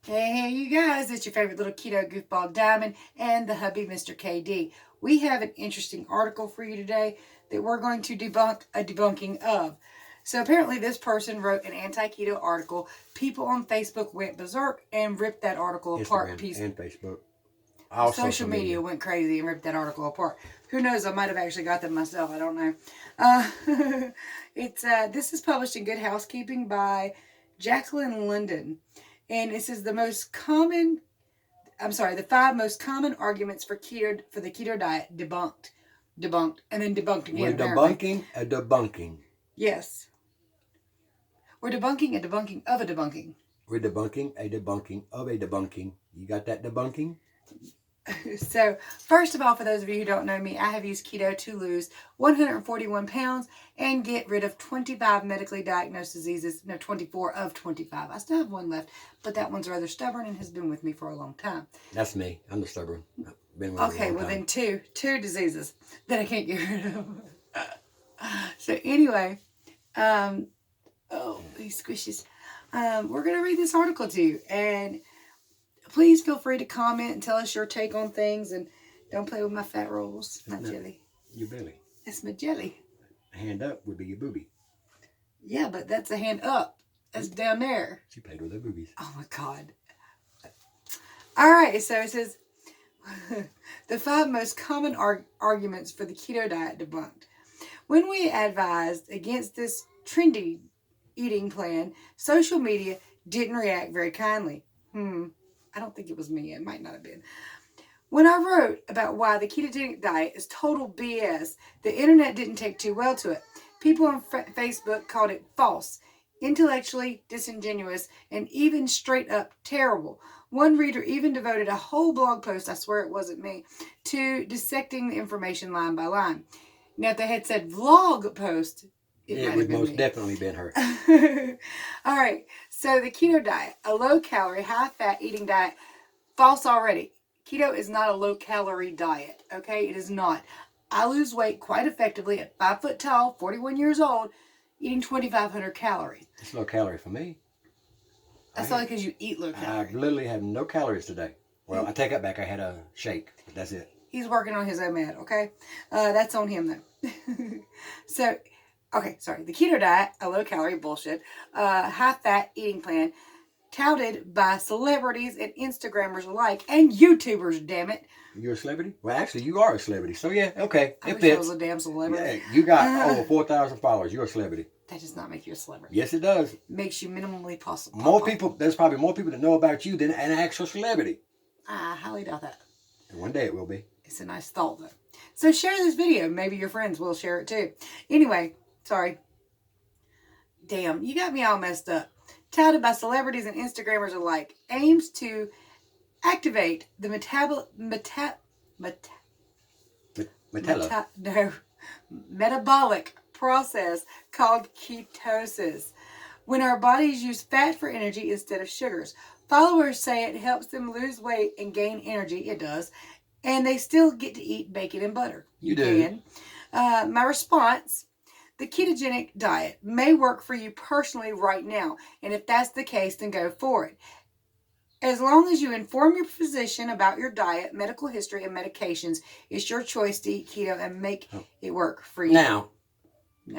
Hey you guys, it's your favorite little keto goofball Diamond and the hubby Mr. KD. We have an interesting article for you today that we're going to debunk a debunking of. So apparently this person wrote an anti-keto article. People on Facebook went berserk and ripped that article apart. Instagram and Facebook. All social media went crazy and ripped that article apart. Who knows, I might have actually got them myself, I don't know. This is published in Good Housekeeping by Jacqueline London. And it says the 5 most common arguments for the keto diet debunked, and then debunked again. We're debunking a debunking. Yes. We're debunking a debunking of a debunking. We're debunking a debunking of a debunking. You got that debunking? So, first of all, for those of you who don't know me, I have used keto to lose 141 pounds and get rid of 25 medically diagnosed diseases. No, 24 of 25. I still have one left, but that one's rather stubborn and has been with me for a long time. That's me. I'm the stubborn. Okay, well then two diseases that I can't get rid of. So anyway, these squishes. We're going to read this article to you, and please feel free to comment and tell us your take on things, and don't play with my fat rolls. My jelly. Your belly. That's my jelly. Hand up would be your boobie. Yeah, but that's a hand up. That's down there. She played with her boobies. Oh my God. All right, so it says, the 5 most common arguments for the keto diet debunked. When we advised against this trendy eating plan, social media didn't react very kindly. I don't think it was me. It might not have been. When I wrote about why the ketogenic diet is total BS, the internet didn't take too well to it. People on Facebook called it false, intellectually disingenuous, and even straight up terrible. One reader even devoted a whole blog post, I swear it wasn't me, to dissecting the information line by line. Now, if they had said vlog post, it would most definitely been her. All right. So the keto diet, a low-calorie, high-fat eating diet, false already. Keto is not a low-calorie diet, okay? It is not. I lose weight quite effectively at 5 foot tall, 41 years old, eating 2,500 calories. It's low calorie for me. That's only because you eat low calorie. I literally have no calories today. Well, I take that back. I had a shake, but that's it. He's working on his OMAD, okay? That's on him, though. So, okay, sorry. The keto diet, a low-calorie bullshit, high-fat eating plan, touted by celebrities and Instagrammers alike, and YouTubers, damn it. You're a celebrity? Well, actually, you are a celebrity. So, yeah, okay. I wish I was a damn celebrity. Yeah, you got over 4,000 followers. You're a celebrity. That does not make you a celebrity. Yes, it does. Makes you minimally possible. More people, there's probably more people that know about you than an actual celebrity. I highly doubt that. And one day it will be. It's a nice thought, though. So share this video. Maybe your friends will share it, too. Anyway, sorry. Damn, you got me all messed up. Touted by celebrities and Instagrammers alike, aims to activate the metabolic process called ketosis, when our bodies use fat for energy instead of sugars. Followers say it helps them lose weight and gain energy. It does. And they still get to eat bacon and butter. You do. My response: the ketogenic diet may work for you personally right now. And if that's the case, then go for it. As long as you inform your physician about your diet, medical history, and medications, it's your choice to eat keto and make it work for you. Now,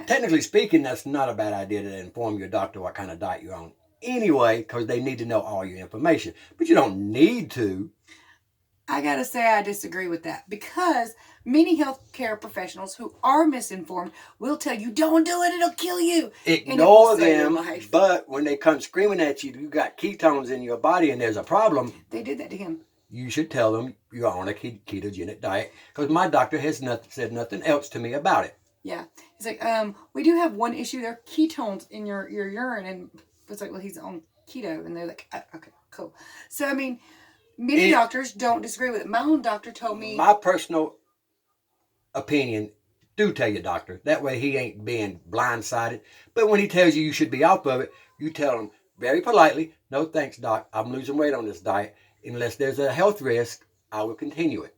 technically speaking, that's not a bad idea to inform your doctor what kind of diet you're on anyway, because they need to know all your information. But you don't need to. I gotta say I disagree with that, because many healthcare professionals who are misinformed will tell you, don't do it, it'll kill you. Ignore them, but when they come screaming at you, you got ketones in your body and there's a problem. They did that to him. You should tell them you're on a ketogenic diet, because my doctor has said nothing else to me about it. Yeah. He's like, we do have one issue. There are ketones in your urine. And it's like, well, he's on keto. And they're like, okay, cool. So, I mean, many doctors don't disagree with it. My own doctor told me. My personal opinion, do tell your doctor. That way he ain't being blindsided. But when he tells you should be off of it, you tell him very politely, no thanks, doc. I'm losing weight on this diet. Unless there's a health risk, I will continue it.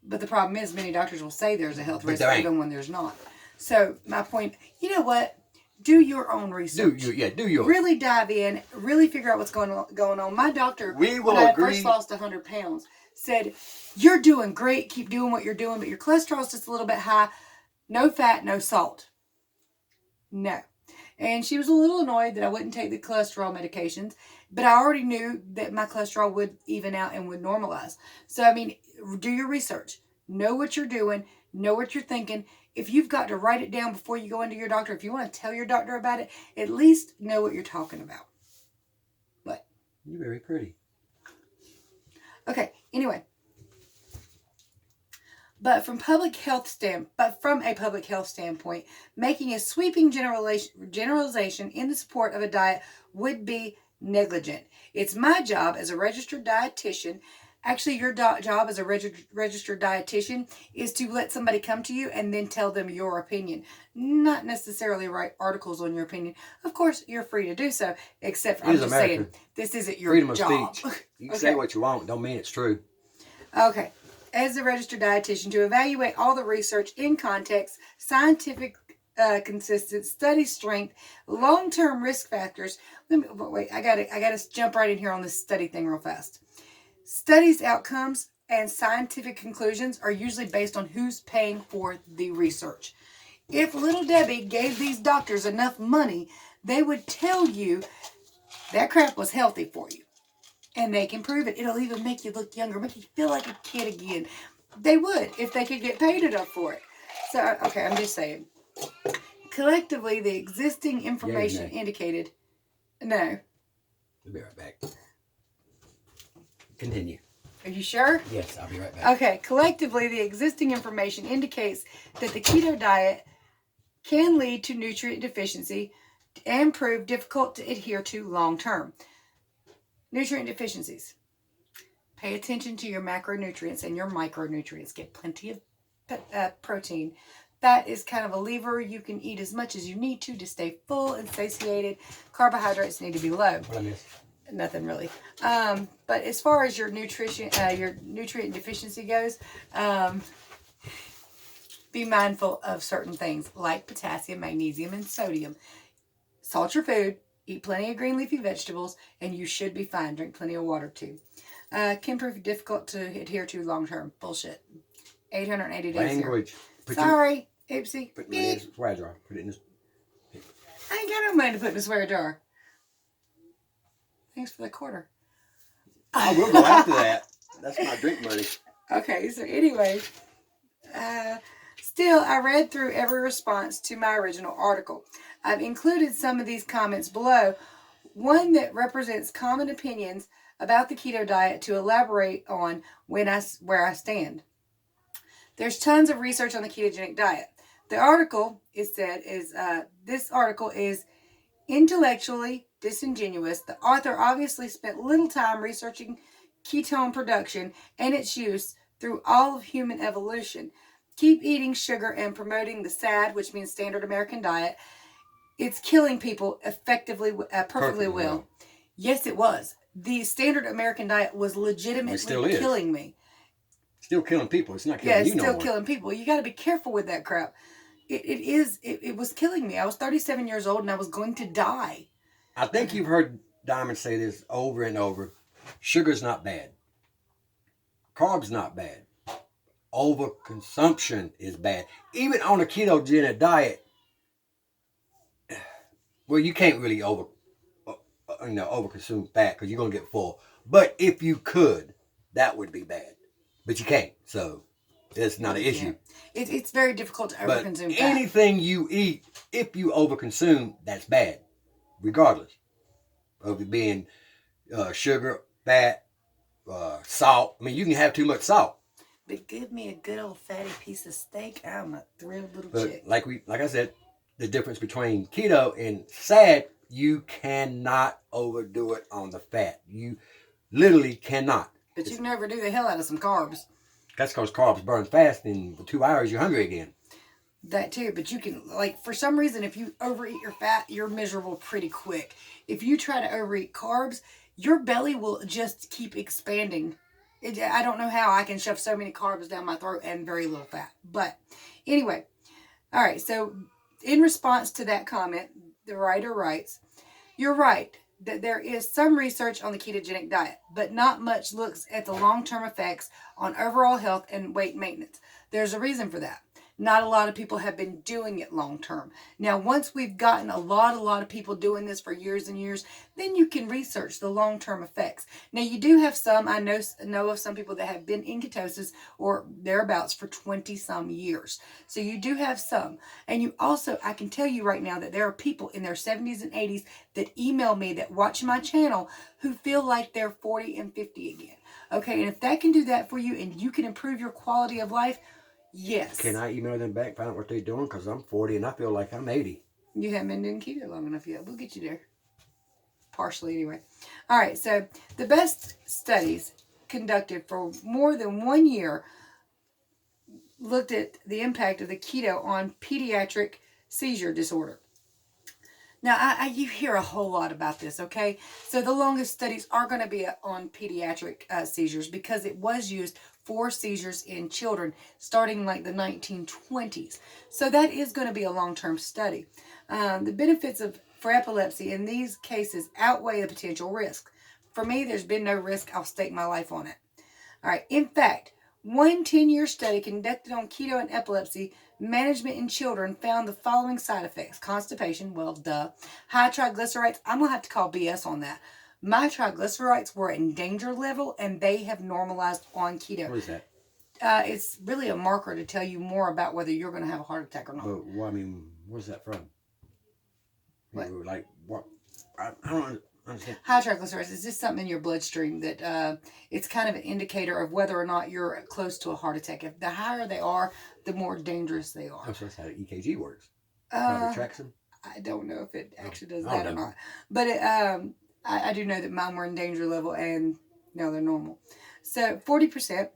But the problem is many doctors will say there's a health risk even when there's not. So my point, you know what? do your own research. Do yours. Really dive in. Really figure out what's going on. My doctor, when I first lost 100 pounds, said, "You're doing great. Keep doing what you're doing, but your cholesterol's just a little bit high. No fat, no salt." No. And she was a little annoyed that I wouldn't take the cholesterol medications, but I already knew that my cholesterol would even out and would normalize. So, I mean, do your research. Know what you're doing. Know what you're thinking. If you've got to write it down before you go into your doctor, if you want to tell your doctor about it, at least know what you're talking about. What? You're very pretty. Okay, anyway. But from a public health standpoint, making a sweeping generalization in the support of a diet would be negligent. It's my job as a registered dietitian. Actually, your job as a registered dietitian is to let somebody come to you and then tell them your opinion. Not necessarily write articles on your opinion. Of course, you're free to do so, except I'm just saying, this isn't your freedom job. Of speech. You can say what you want. Don't mean it's true. Okay. As a registered dietitian, to evaluate all the research in context, scientific consistent study strength, long-term risk factors. I gotta jump right in here on this study thing real fast. Studies, outcomes, and scientific conclusions are usually based on who's paying for the research. If Little Debbie gave these doctors enough money, they would tell you that crap was healthy for you. And they can prove it. It'll even make you look younger, make you feel like a kid again. They would if they could get paid enough for it. So, okay, I'm just saying. Collectively, the existing information indicated... No. I'll be right back. Continue. Are you sure? Yes, I'll be right back. Okay, collectively, the existing information indicates that the keto diet can lead to nutrient deficiency and prove difficult to adhere to long term. Nutrient deficiencies. Pay attention to your macronutrients and your micronutrients. Get plenty of protein. Fat is kind of a lever. You can eat as much as you need to stay full and satiated. Carbohydrates need to be low. What I miss? Nothing really. But as far as your nutrient deficiency goes, be mindful of certain things like potassium, magnesium, and sodium. Salt your food. Eat plenty of green leafy vegetables, and you should be fine. Drink plenty of water, too. Can prove difficult to adhere to long-term. Bullshit. 880 days. Language. Sorry. Oopsie. Put it in this swear jar. Put it in this. I ain't got no money to put in a swear jar. Thanks for the quarter. I will go after that. That's my drink money. Okay, so anyway. Still, I read through every response to my original article. I've included some of these comments below. One that represents common opinions about the keto diet to elaborate on where I stand. There's tons of research on the ketogenic diet. The article, it said, this article is intellectually disingenuous. The author obviously spent little time researching ketone production and its use through all of human evolution. Keep eating sugar and promoting the SAD, which means Standard American Diet. It's killing people perfectly well. Yes, it was. The Standard American Diet was legitimately killing me. Still killing people. It's not killing you no more. It's still killing people. You got to be careful with that crap. It was killing me. I was 37 years old and I was going to die. I think you've heard Diamond say this over and over. Sugar's not bad. Carbs not bad. Overconsumption is bad. Even on a ketogenic diet, well, you can't really overconsume fat because you're gonna get full. But if you could, that would be bad. But you can't, so it's not an issue. It's very difficult to overconsume fat. Anything you eat, if you overconsume, that's bad, regardless of it being sugar, fat, salt. I mean, you can have too much salt. But give me a good old fatty piece of steak. I'm a thrilled little chick. Like I said, the difference between keto and SAD, you cannot overdo it on the fat. You literally cannot. But you can overdo the hell out of some carbs. That's because carbs burn fast, and in 2 hours you're hungry again. That too, but you can, for some reason, if you overeat your fat, you're miserable pretty quick. If you try to overeat carbs, your belly will just keep expanding. I don't know how I can shove so many carbs down my throat and very little fat. But anyway, all right, so in response to that comment, the writer writes, "You're right that there is some research on the ketogenic diet, but not much looks at the long-term effects on overall health and weight maintenance. There's a reason for that. Not a lot of people have been doing it long term. Now, once we've gotten a lot of people doing this for years and years, then you can research the long-term effects. Now, you do have some, I know of some people that have been in ketosis or thereabouts for 20 some years. So you do have some. And you also, I can tell you right now that there are people in their 70s and 80s that email me that watch my channel who feel like they're 40 and 50 again. Okay, and if that can do that for you and you can improve your quality of life, yes. Can I email them back, find out what they're doing? Because I'm 40 and I feel like I'm 80. You haven't been doing keto long enough yet. We'll get you there. Partially, anyway. All right, so the best studies conducted for more than 1 year looked at the impact of the keto on pediatric seizure disorder. Now, you hear a whole lot about this, okay? So the longest studies are going to be on pediatric seizures because it was used for seizures in children starting like the 1920s. So that is going to be a long-term study. The benefits for epilepsy in these cases outweigh the potential risk. For me, there's been no risk. I'll stake my life on it. All right. In fact, one 10-year study conducted on keto and epilepsy management in children found the following side effects. Constipation, well, duh. High triglycerides, I'm going to have to call BS on that. My triglycerides were in danger level, and they have normalized on keto. What is that? It's really a marker to tell you more about whether you're going to have a heart attack or not. But, well, I mean, where's that from? What? Like, what? I don't understand. High triglycerides is just something in your bloodstream that it's kind of an indicator of whether or not you're close to a heart attack. If the higher they are, the more dangerous they are. Oh, so that's how the EKG works. Probably tracks them. I don't know if it actually does that or not. But I do know that mine were in danger level and now they're normal. So 40%.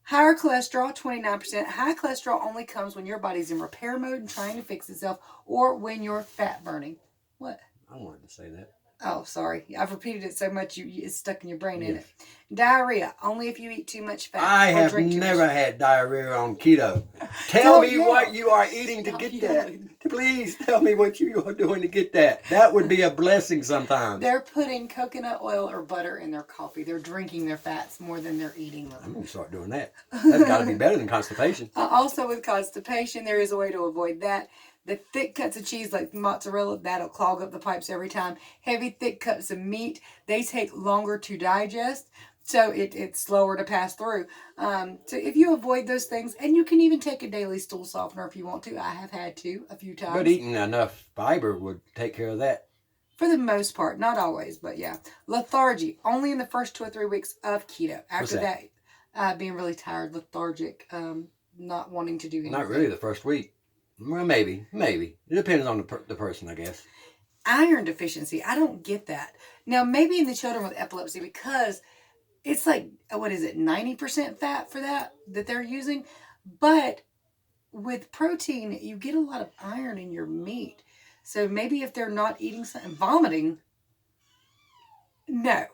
Higher cholesterol, 29%. High cholesterol only comes when your body's in repair mode and trying to fix itself or when you're fat burning. What? I wanted to say that. Oh, sorry. I've repeated it so much it's stuck in your brain, isn't it? Diarrhea, only if you eat too much fat. I have never had diarrhea on keto. Tell me what you are eating to get that. Please tell me what you are doing to get that. That would be a blessing sometimes. They're putting coconut oil or butter in their coffee. They're drinking their fats more than they're eating them. I'm going to start doing that. That's got to be better than constipation. Also with constipation, there is a way to avoid that. The thick cuts of cheese like mozzarella, that'll clog up the pipes every time. Heavy, thick cuts of meat, they take longer to digest, so it's slower to pass through. So if you avoid those things, and you can even take a daily stool softener if you want to. I have had to a few times. But eating enough fiber would take care of that. For the most part, not always, but yeah. Lethargy, only in the first 2 or 3 weeks of keto. After that, being really tired, lethargic, not wanting to do anything. Not really the first week. Well, maybe. It depends on the person, I guess. Iron deficiency. I don't get that. Now, maybe in the children with epilepsy, because it's like, 90% fat for that they're using. But with protein, you get a lot of iron in your meat. So maybe if they're not eating something, vomiting, no.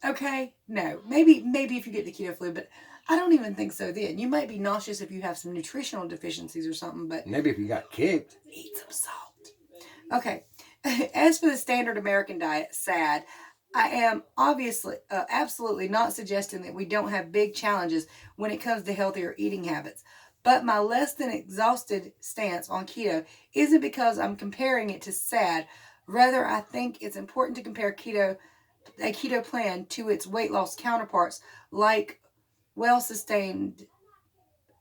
Okay? No. Maybe if you get the keto flu, but I don't even think so then. You might be nauseous if you have some nutritional deficiencies or something, but maybe if you got kicked. Eat some salt. Okay. As for the standard American diet, sad, I am absolutely not suggesting that we don't have big challenges when it comes to healthier eating habits. But my less than exhausted stance on keto isn't because I'm comparing it to SAD. Rather, I think it's important to compare a keto plan to its weight loss counterparts like well-sustained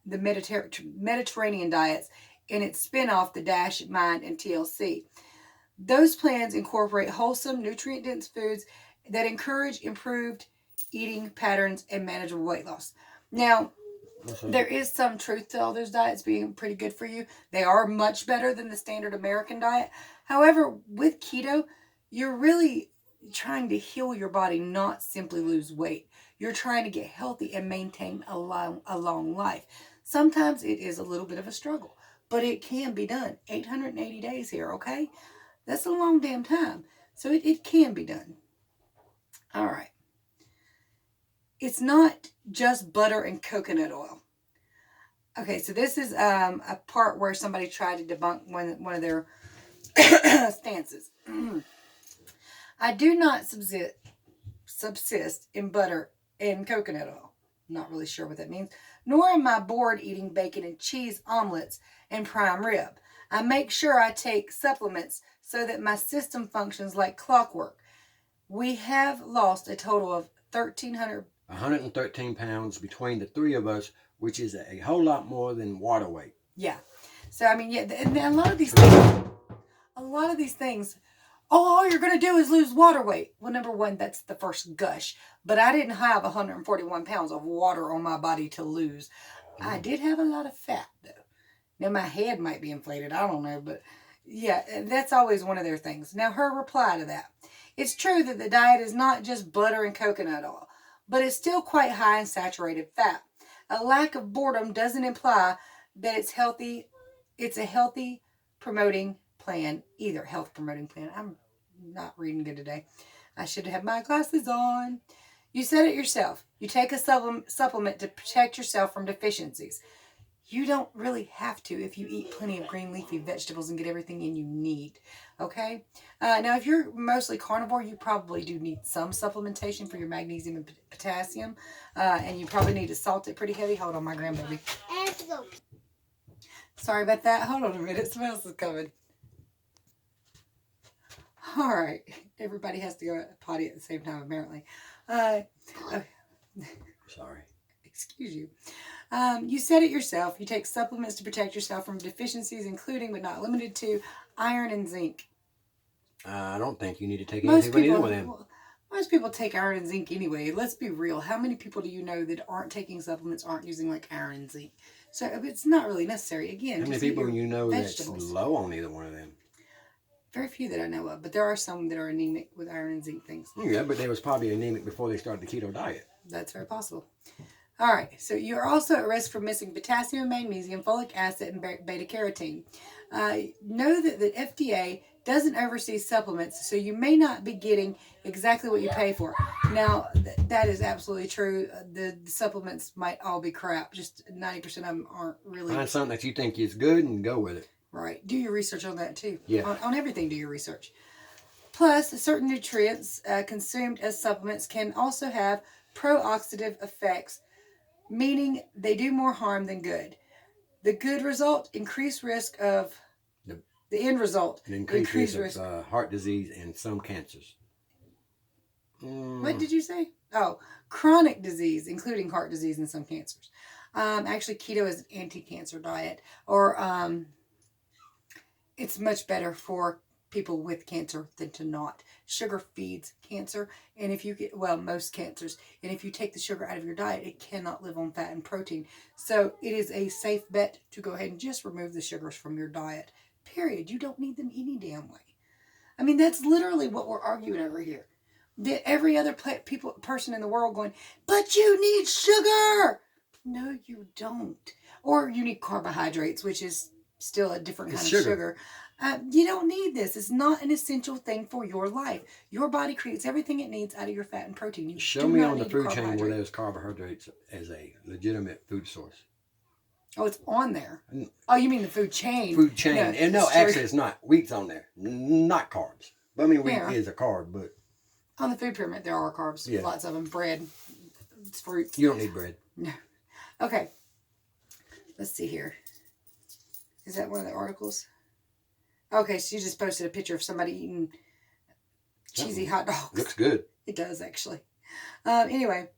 the Mediterranean diets and its spin-off, the DASH, MIND, and TLC. Those plans incorporate wholesome, nutrient-dense foods that encourage improved eating patterns and manageable weight loss. Now, there is some truth to all those diets being pretty good for you. They are much better than the standard American diet. However, with keto, you're really trying to heal your body, not simply lose weight. You're trying to get healthy and maintain a long life. Sometimes it is a little bit of a struggle, but it can be done. 880 days here, okay? That's a long damn time. So it can be done. All right. It's not just butter and coconut oil. Okay, so this is a part where somebody tried to debunk one of their stances. I do not subsist in butter and coconut oil. Not really sure what that means. Nor am I bored eating bacon and cheese omelets and prime rib. I make sure I take supplements so that my system functions like clockwork. We have lost a total of 113 pounds between the three of us, which is a whole lot more than water weight. Yeah. So, I mean, yeah, and a lot of these things, all you're going to do is lose water weight. Well, number one, that's the first gush. But I didn't have 141 pounds of water on my body to lose. I did have a lot of fat, though. Now, my head might be inflated. I don't know. But, yeah, that's always one of their things. Now, her reply to that. It's true that the diet is not just butter and coconut oil, but it's still quite high in saturated fat. A lack of boredom doesn't imply that it's healthy. It's a healthy promoting plan either. Health promoting plan. I'm not reading good today. I should have my glasses on. You said it yourself. You take a supplement to protect yourself from deficiencies. You don't really have to if you eat plenty of green leafy vegetables and get everything in you need. Okay? Now, if you're mostly carnivore, you probably do need some supplementation for your magnesium and potassium. And you probably need to salt it pretty heavy. Hold on, my grandbaby. Sorry about that. Hold on a minute. Someone else is coming. All right. Everybody has to go potty at the same time, apparently. Sorry. Excuse you. You said it yourself. You take supplements to protect yourself from deficiencies, including but not limited to iron and zinc. I don't think you need to take anything from either one of them. Most people take iron and zinc anyway. Let's be real. How many people do you know that aren't taking supplements, aren't using like iron and zinc? So it's not really necessary. Again, how many people you know that's low on either one of them? Very few that I know of, but there are some that are anemic with iron and zinc things. Yeah, but they was probably anemic before they started the keto diet. That's very possible. All right, so you're also at risk for missing potassium, magnesium, folic acid, and beta-carotene. Know that the FDA doesn't oversee supplements, so you may not be getting exactly what you pay for. Now, that is absolutely true. The supplements might all be crap. Just 90% of them aren't really... Find something that you think is good and go with it. Right. Do your research on that, too. Yeah. On everything, do your research. Plus, certain nutrients consumed as supplements can also have pro-oxidative effects, meaning they do more harm than good. The good result, increased risk of... The end result, increased risk of heart disease and some cancers. What did you say? Oh, chronic disease, including heart disease and some cancers. Actually, keto is an anti-cancer diet, or it's much better for people with cancer than to not. Sugar feeds cancer, and if you get, well, most cancers, and if you take the sugar out of your diet, it cannot live on fat and protein. So it is a safe bet to go ahead and just remove the sugars from your diet. Period. You don't need them any damn way. I mean, that's literally what we're arguing over here. That every other person in the world going, but you need sugar. No, you don't. Or you need carbohydrates, which is still a different kind of sugar. You don't need this. It's not an essential thing for your life. Your body creates everything it needs out of your fat and protein. You show me on the food chain where there's carbohydrates as a legitimate food source. Oh, it's on there. Oh, you mean the food chain? Food chain. No, actually, it's not. Wheat's on there. Not carbs. I mean, wheat is a carb, but... On the food pyramid, there are carbs. Yeah. Lots of them. Bread. It's fruits. You don't need bread. No. Okay. Let's see here. Is that one of the articles? Okay, so you just posted a picture of somebody eating cheesy hot dogs. Looks good. It does, actually. Anyway,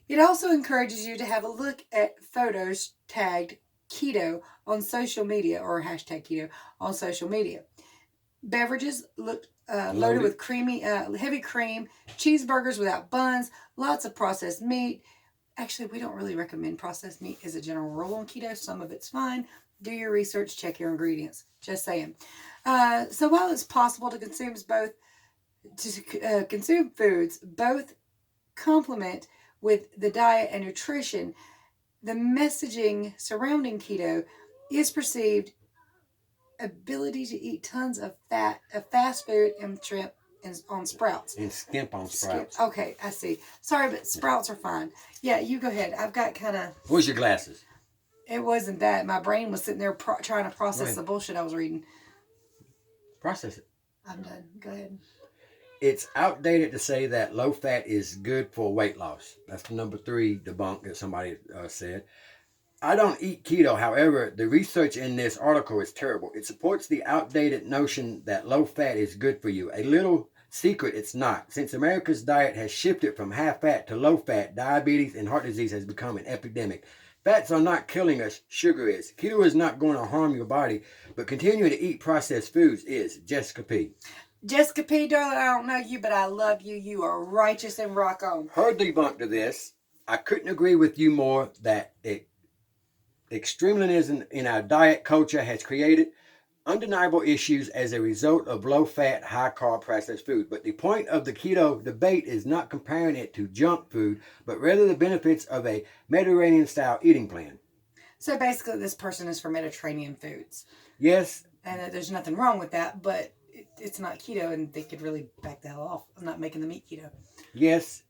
it also encourages you to have a look at photos tagged keto on social media, or hashtag keto on social media. Beverages looked loaded with creamy, heavy cream, cheeseburgers without buns, lots of processed meat. Actually, we don't really recommend processed meat as a general rule on keto. Some of it's fine. Do your research, check your ingredients. Just saying. So while it's possible to consume foods, both complement with the diet and nutrition, the messaging surrounding keto is perceived ability to eat tons of fast food and shrimp on sprouts. And skimp on sprouts. Okay, I see. Sorry, but sprouts are fine. Yeah, you go ahead. I've got kind of... Where's your glasses? It wasn't that. My brain was sitting there trying to process the bullshit I was reading. Process it. I'm done. Go ahead. It's outdated to say that low fat is good for weight loss. That's the number 3 debunk that somebody said. I don't eat keto. However, the research in this article is terrible. It supports the outdated notion that low fat is good for you. A little secret, it's not. Since America's diet has shifted from high fat to low fat, diabetes and heart disease has become an epidemic. Fats are not killing us, sugar is. Keto is not going to harm your body, but continuing to eat processed foods is. Jessica P. Jessica P, darling, I don't know you, but I love you. You are righteous and rock on. Her debunk to this, I couldn't agree with you more that extremism in our diet culture has created undeniable issues as a result of low-fat, high-carb processed food. But the point of the keto debate is not comparing it to junk food, but rather the benefits of a Mediterranean-style eating plan. So basically, this person is for Mediterranean foods. Yes. And there's nothing wrong with that, but it's not keto, and they could really back the hell off. I'm not making them eat keto. Yes.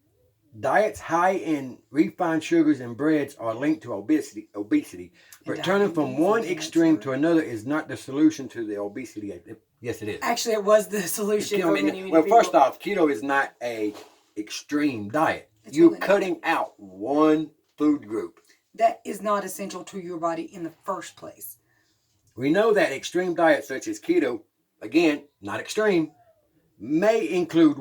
Diets high in refined sugars and breads are linked to obesity. But turning from one extreme to another is not the solution to the obesity. Yes, it is. Actually, it was the solution for many well, people. first off, keto is not a extreme diet. You're cutting out one food group. That is not essential to your body in the first place. We know that extreme diets such as keto, again, not extreme, may include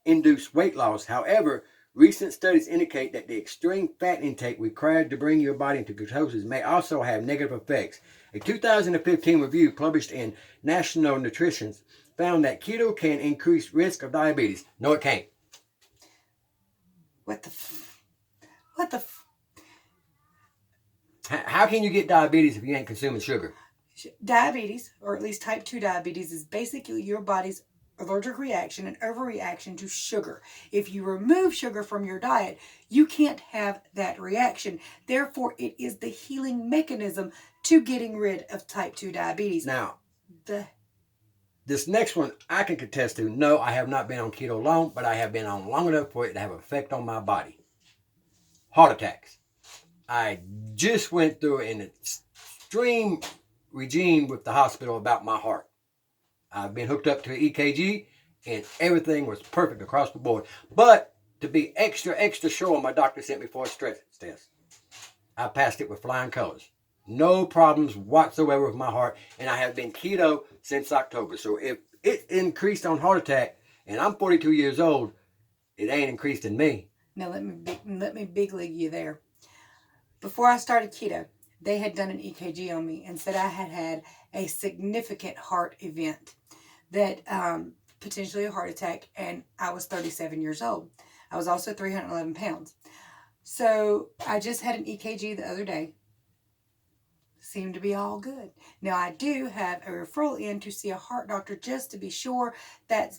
induce weight loss. However, recent studies indicate that the extreme fat intake required to bring your body into ketosis may also have negative effects. A 2015 review published in National Nutrition found that keto can increase risk of diabetes. No, it can't. What the How can you get diabetes if you ain't consuming sugar? Diabetes, or at least type 2 diabetes, is basically your body's allergic reaction and overreaction to sugar. If you remove sugar from your diet, you can't have that reaction. Therefore, it is the healing mechanism to getting rid of type 2 diabetes. Now, this next one I can contest to. No, I have not been on keto long, but I have been on long enough for it to have an effect on my body. Heart attacks. I just went through an extreme regime with the hospital about my heart. I've been hooked up to an EKG, and everything was perfect across the board. But to be extra sure, my doctor sent me for a stress test. I passed it with flying colors. No problems whatsoever with my heart, and I have been keto since October. So if it increased on heart attack, and I'm 42 years old, it ain't increased in me. Now let me big league you there. Before I started keto, they had done an EKG on me and said I had had a significant heart event, that potentially a heart attack, and I was 37 years old. I was also 311 pounds. So I just had an EKG the other day. Seemed to be all good. Now I do have a referral in to see a heart doctor just to be sure that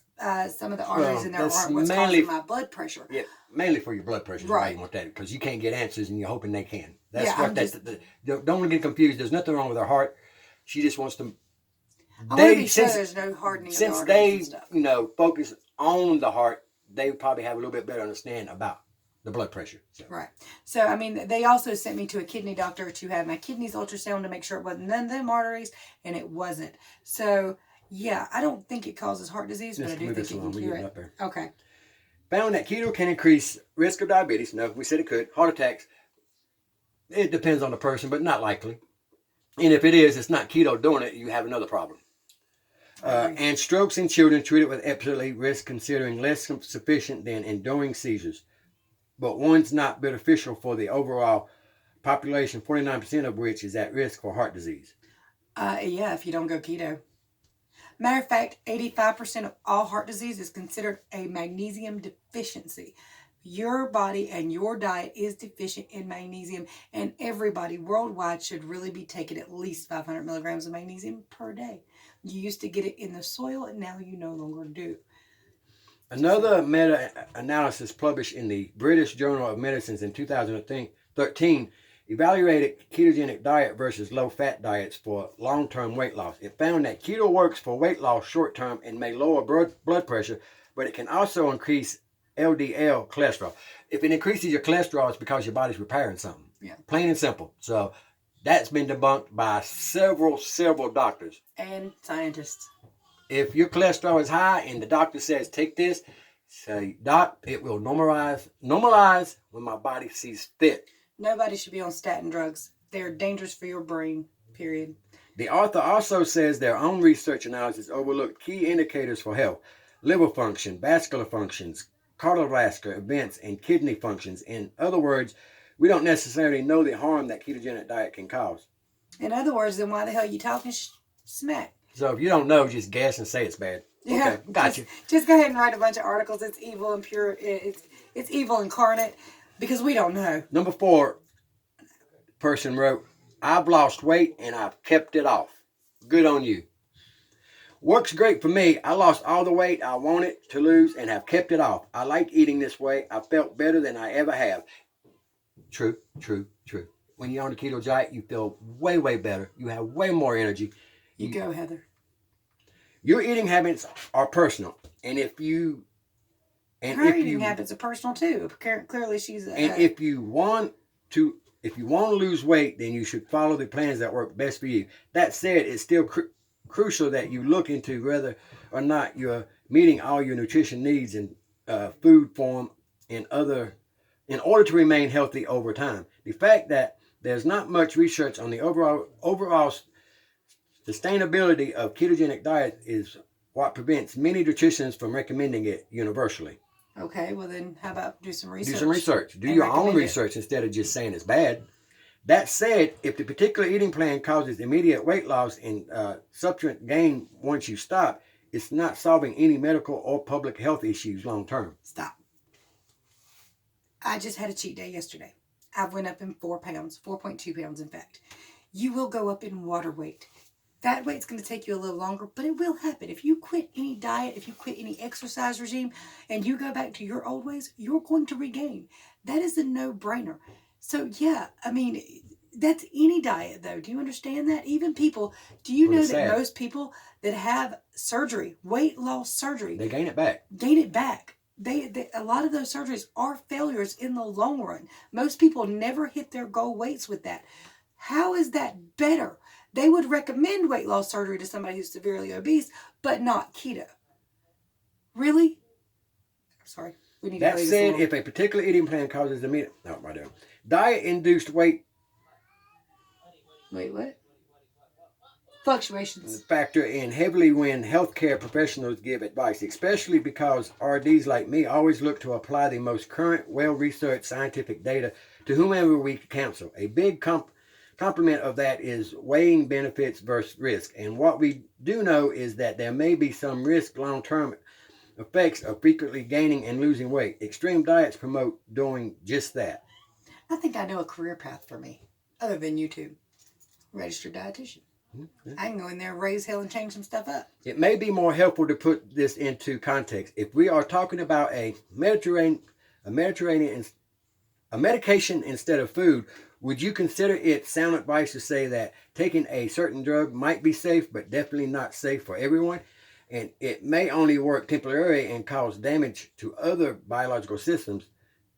some of the arteries in there aren't what's causing my blood pressure. Yeah, mainly for your blood pressure. Right. You want that because you can't get answers and you're hoping they can. That's don't want to get confused. There's nothing wrong with her heart. She just wants to. I want to be sure there's no hardening of the arteries and stuff. Since they, focus on the heart, they probably have a little bit better understanding about the blood pressure. So. Right. So, I mean, they also sent me to a kidney doctor to have my kidneys ultrasound to make sure it wasn't none of them arteries, and it wasn't. So, yeah, I don't think it causes heart disease, but I do think it can cure it. Okay. Found that keto can increase risk of diabetes. No, we said it could. Heart attacks. It depends on the person, but not likely. And if it is, it's not keto doing it. You have another problem. And strokes in children treated with epilepsy risk considering less sufficient than enduring seizures. But one's not beneficial for the overall population, 49% of which is at risk for heart disease. Yeah, if you don't go keto. Matter of fact, 85% of all heart disease is considered a magnesium deficiency. Your body and your diet is deficient in magnesium, and everybody worldwide should really be taking at least 500 milligrams of magnesium per day. You used to get it in the soil, and now you no longer do. Another meta-analysis published in the British Journal of Medicine in 2013 evaluated ketogenic diet versus low-fat diets for long-term weight loss. It found that keto works for weight loss short-term and may lower blood pressure, but it can also increase LDL cholesterol. If it increases your cholesterol, it's because your body's repairing something. Yeah. Plain and simple. So That's been debunked by several doctors. And scientists. If your cholesterol is high and the doctor says take this, say, Doc, it will normalize when my body sees fit. Nobody should be on statin drugs. They're dangerous for your brain, period. The author also says their own research analysis overlooked key indicators for health: liver function, vascular functions, cardiovascular events, and kidney functions. In other words, we don't necessarily know the harm that ketogenic diet can cause. In other words, then why the hell you talking smack? So if you don't know, just guess and say it's bad. Yeah, okay, gotcha. Just go ahead and write a bunch of articles. It's evil and pure. It's evil incarnate because we don't know. Number 4 person wrote, I've lost weight and I've kept it off. Good on you. Works great for me. I lost all the weight I wanted to lose and have kept it off. I like eating this way. I felt better than I ever have. True. When you're on the keto diet, you feel way better. You have way more energy. You go, Heather. Your eating habits are personal, and her eating habits are personal too. Clearly, she's. If you want to lose weight, then you should follow the plans that work best for you. That said, it's still crucial that you look into whether or not you're meeting all your nutrition needs in food form in order to remain healthy over time. The fact that there's not much research on the overall sustainability of ketogenic diet is what prevents many nutritionists from recommending it universally. Okay, well then how about do some research? Do some research. Do your own research instead of just saying it's bad. That said, if the particular eating plan causes immediate weight loss and subsequent gain once you stop, it's not solving any medical or public health issues long term. Stop. I just had a cheat day yesterday. I went up in 4 pounds, 4.2 pounds in fact. You will go up in water weight. That weight's going to take you a little longer, but it will happen. If you quit any diet, if you quit any exercise regime, and you go back to your old ways, you're going to regain. That is a no-brainer. So, yeah, I mean, that's any diet, though. Do you understand that? Even people, do you know that most people that have surgery, weight loss surgery, they gain it back. A lot of those surgeries are failures in the long run. Most people never hit their goal weights with that. How is that better? They would recommend weight loss surgery to somebody who's severely obese, but not keto. Really? Sorry. We need that said, if a particular eating plan causes diet-induced weight... Wait, what? Fluctuations. Factor in heavily when healthcare professionals give advice, especially because RDs like me always look to apply the most current, well-researched scientific data to whomever we counsel. A big complement of that is weighing benefits versus risk. And what we do know is that there may be some risk long-term effects of frequently gaining and losing weight. Extreme diets promote doing just that. I think I know a career path for me, other than YouTube. Registered dietitian. Mm-hmm. I can go in there, raise hell, and change some stuff up. It may be more helpful to put this into context. If we are talking about a medication instead of food, would you consider it sound advice to say that taking a certain drug might be safe, but definitely not safe for everyone? And it may only work temporarily and cause damage to other biological systems,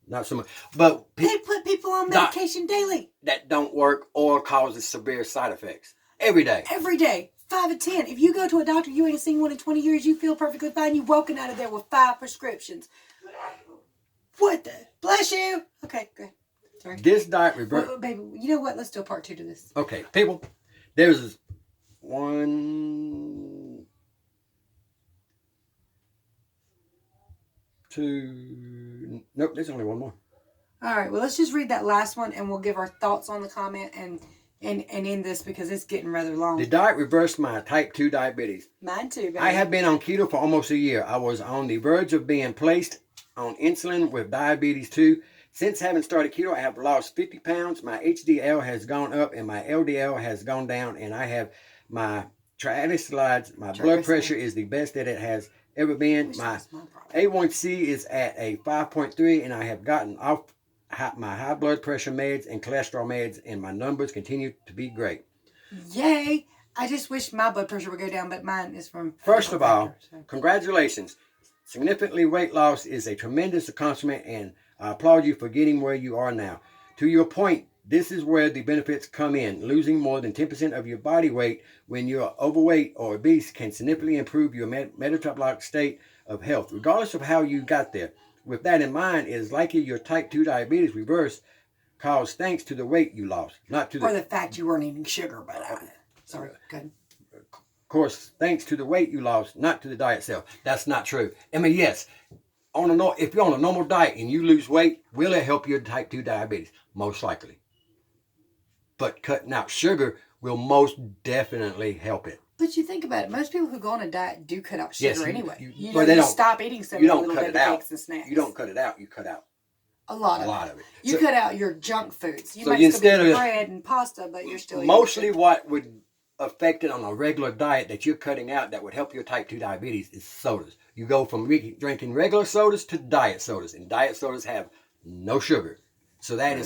not so much. But they put people on medication daily that don't work or causes severe side effects every day. Every day, 5 to 10. If you go to a doctor, you ain't seen one in 20 years, you feel perfectly fine. You walking out of there with 5 prescriptions. What the? Bless you. Okay, good. Sorry. This diet reverse. Well, baby, you know what? Let's do a part 2 to this. Okay, people. There's 1, 2. Nope, there's only one more. All right. Well, let's just read that last one, and we'll give our thoughts on the comment and end this because it's getting rather long. The diet reversed my type 2 diabetes. Mine too, baby. I have been on keto for almost a year. I was on the verge of being placed on insulin with diabetes 2. Since having started keto, I have lost 50 pounds. My HDL has gone up and my LDL has gone down, and I have my triglycerides. My blood pressure is the best that it has ever been. My A1C is at a 5.3, and I have gotten off my high blood pressure meds and cholesterol meds, and my numbers continue to be great. Yay! I just wish my blood pressure would go down, but mine is from... First of all, congratulations. Significantly weight loss is a tremendous accomplishment, and I applaud you for getting where you are now. To your point, This is where the benefits come in. Losing more than 10% of your body weight when you're overweight or obese can significantly improve your metabolic state of health, regardless of how you got there. With that in mind, it is likely your type 2 diabetes reversed caused thanks to the weight you lost, not to or the fact you weren't eating sugar. But sorry, good. Of course, thanks to the weight you lost, not to the diet itself. That's not true. I mean, yes, if you're on a normal diet and you lose weight, will it help your type 2 diabetes? Most likely. But cutting out sugar will most definitely help it. But you think about it, most people who go on a diet do cut out sugar anyway. You stop eating some you of the don't little cut baby it out. cakes and snacks. You don't cut it out. You cut out a lot of it. You cut out your junk foods. You might still eat bread and pasta, but you're still mostly eating. What would affect it on a regular diet that you're cutting out that would help your type 2 diabetes is sodas. You go from drinking regular sodas to diet sodas, and diet sodas have no sugar. So that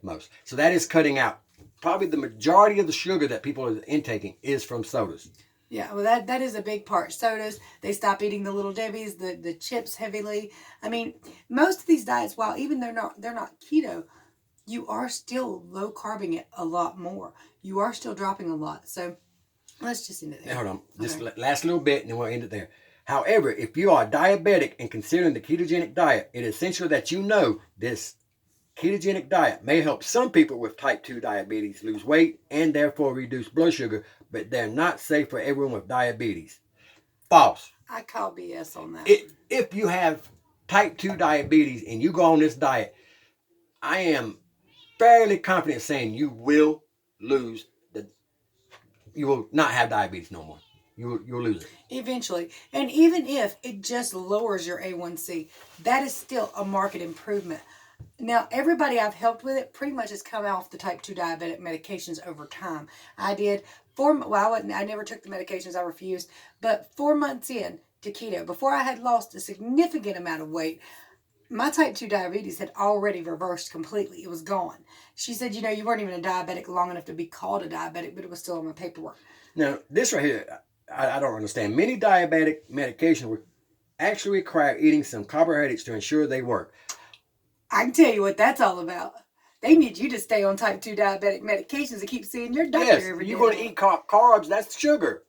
most. So that is cutting out. Probably the majority of the sugar that people are intaking is from sodas. Yeah, well, that is a big part. Sodas, they stop eating the Little Debbie's, the chips heavily. I mean, most of these diets, while even they're not keto, you are still low carbing it a lot more. You are still dropping a lot. So let's just end it there. Now, hold on, just last little bit, and then we'll end it there. However, if you are diabetic and considering the ketogenic diet, it is essential that you know this ketogenic diet may help some people with type 2 diabetes lose weight and therefore reduce blood sugar, but they're not safe for everyone with diabetes. False. I call BS on that. If you have type 2 diabetes and you go on this diet, I am fairly confident saying you will not have diabetes no more. You'll lose it. Eventually. And even if it just lowers your A1C, that is still a marked improvement. Now, everybody I've helped with it pretty much has come off the type 2 diabetic medications over time. I did I never took the medications, I refused, but 4 months in to keto, before I had lost a significant amount of weight, my type 2 diabetes had already reversed completely. It was gone. She said, you weren't even a diabetic long enough to be called a diabetic, but it was still on my paperwork. Now, this right here, I don't understand. Many diabetic medications would actually require eating some carbohydrates to ensure they work. I can tell you what that's all about. They need you to stay on type 2 diabetic medications and keep seeing your doctor every day. You're going to eat carbs. That's sugar.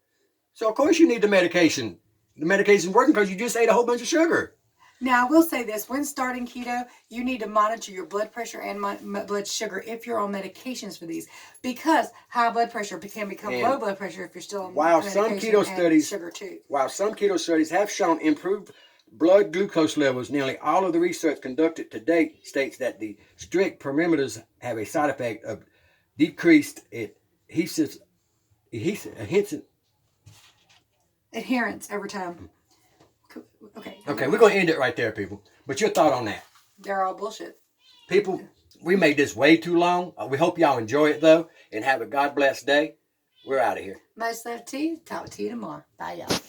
So, of course, you need the medication. The medication's working because you just ate a whole bunch of sugar. Now, I will say this. When starting keto, you need to monitor your blood pressure and blood sugar if you're on medications for these. Because high blood pressure can become low blood pressure if you're still on sugar too. While some keto studies have shown improved blood glucose levels, nearly all of the research conducted to date states that the strict parameters have a side effect of decreased adherence over time. Okay, we're going to end it right there, people. But your thought on that? They're all bullshit. People, we made this way too long. We hope y'all enjoy it, though, and have a God bless day. We're out of here. Much love to you. Talk to you tomorrow. Bye, y'all.